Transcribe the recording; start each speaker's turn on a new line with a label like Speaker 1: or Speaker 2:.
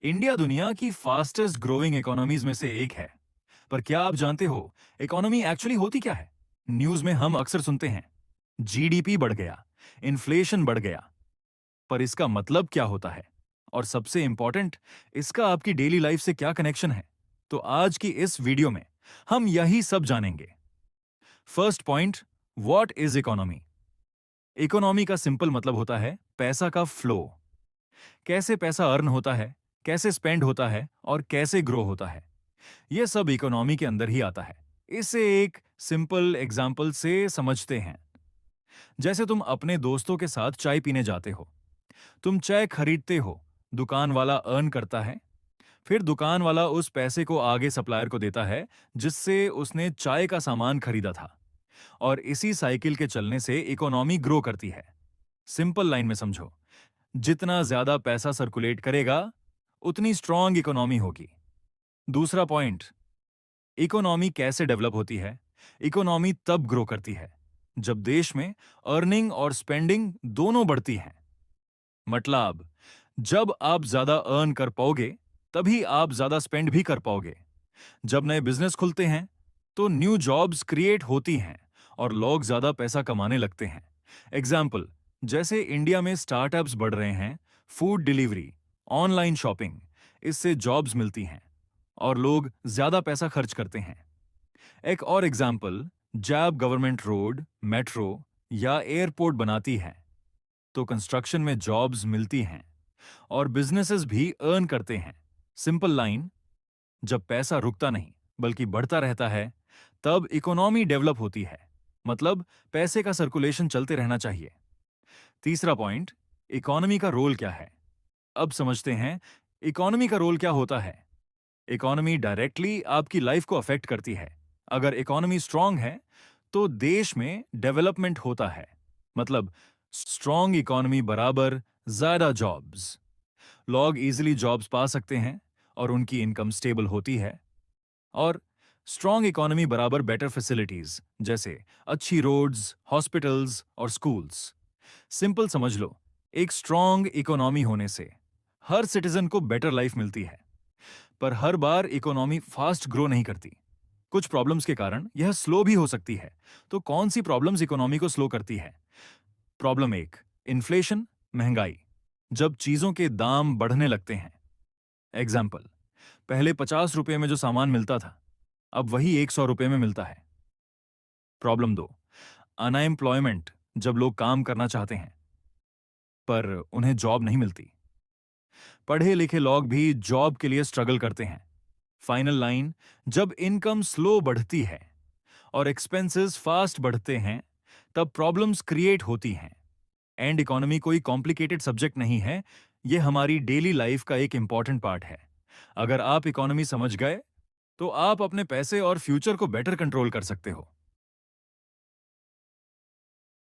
Speaker 1: India दुनिया की fastest growing economies में से एक है। पर क्या आप जानते हो इकोनॉमी एक्चुअली होती क्या है? न्यूज में हम अक्सर सुनते हैं जीडीपी बढ़ गया, इन्फ्लेशन बढ़ गया। पर इसका मतलब क्या होता है? और सबसे इंपॉर्टेंट, इसका आपकी डेली लाइफ से क्या कनेक्शन है? तो आज की इस वीडियो में हम यही सब जानेंगे। First point, what is economy? Economy का सिंपल मतलब होता है पैसा का फ्लो। कैसे पैसा अर्न होता है, कैसे स्पेंड होता है और कैसे ग्रो होता है, यह सब इकोनॉमी के अंदर ही आता है। इसे एक सिंपल एग्जाम्पल से समझते हैं। जैसे तुम अपने दोस्तों के साथ चाय पीने जाते हो। तुम चाय खरीदते हो, दुकान वाला अर्न करता है, फिर दुकान वाला उस पैसे को आगे सप्लायर को देता है जिससे उसने चाय का सामान खरीदा था। और इसी साइकिल के चलने से इकोनॉमी ग्रो करती है। सिंपल लाइन में समझो, जितना ज्यादा पैसा सर्कुलेट करेगा उतनी स्ट्रांग इकोनॉमी होगी। दूसरा पॉइंट, इकोनॉमी कैसे डेवलप होती है? इकोनॉमी तब ग्रो करती है जब देश में अर्निंग और स्पेंडिंग दोनों बढ़ती हैं। मतलब, जब आप ज्यादा अर्न कर पाओगे तभी आप ज्यादा स्पेंड भी कर पाओगे। जब नए बिजनेस खुलते हैं तो न्यू जॉब्स क्रिएट होती हैं और लोग ज्यादा पैसा कमाने लगते हैं। एग्जाम्पल, जैसे इंडिया में स्टार्टअप्स बढ़ रहे हैं, फूड डिलीवरी, ऑनलाइन शॉपिंग, इससे जॉब्स मिलती हैं और लोग ज्यादा पैसा खर्च करते हैं। एक और एग्जाम्पल, जब गवर्नमेंट रोड, मेट्रो या एयरपोर्ट बनाती है तो कंस्ट्रक्शन में जॉब्स मिलती हैं और बिजनेसेस भी अर्न करते हैं। सिंपल लाइन, जब पैसा रुकता नहीं बल्कि बढ़ता रहता है तब इकोनॉमी डेवलप होती है। मतलब, पैसे का सर्कुलेशन चलते रहना चाहिए। तीसरा पॉइंट, इकोनॉमी का रोल क्या है? अब समझते हैं इकोनॉमी का रोल क्या होता है। इकोनॉमी डायरेक्टली आपकी लाइफ को अफेक्ट करती है। अगर इकोनॉमी स्ट्रांग है तो देश में डेवलपमेंट होता है। मतलब, स्ट्रांग इकोनॉमी बराबर ज्यादा जॉब्स। लोग इजीली जॉब्स पा सकते हैं और उनकी इनकम स्टेबल होती है। और स्ट्रांग इकोनॉमी बराबर बेटर फैसिलिटीज, जैसे अच्छी रोड्स, हॉस्पिटल्स और स्कूल्स। सिंपल समझ लो, एक स्ट्रांग इकोनॉमी होने से हर सिटीजन को बेटर लाइफ मिलती है। पर हर बार इकोनॉमी फास्ट ग्रो नहीं करती। कुछ प्रॉब्लम्स के कारण यह स्लो भी हो सकती है। तो कौन सी प्रॉब्लम्स इकोनॉमी को स्लो करती है? प्रॉब्लम एक, इन्फ्लेशन, महंगाई। जब चीजों के दाम बढ़ने लगते हैं। एग्जाम्पल, पहले 50 रुपए में जो सामान मिलता था अब वही 100 रुपए में मिलता है। प्रॉब्लम दो, अनएम्प्लॉयमेंट। जब लोग काम करना चाहते हैं पर उन्हें जॉब नहीं मिलती। पढ़े लिखे लोग भी जॉब के लिए स्ट्रगल करते हैं। फाइनल लाइन, जब इनकम स्लो बढ़ती है और एक्सपेंसेस फास्ट बढ़ते हैं तब प्रॉब्लम्स क्रिएट होती हैं। एंड इकोनॉमी कोई कॉम्प्लिकेटेड सब्जेक्ट नहीं है, यह हमारी डेली लाइफ का एक इंपॉर्टेंट पार्ट है। अगर आप इकोनॉमी समझ गए तो आप अपने पैसे और फ्यूचर को बेटर कंट्रोल कर सकते हो।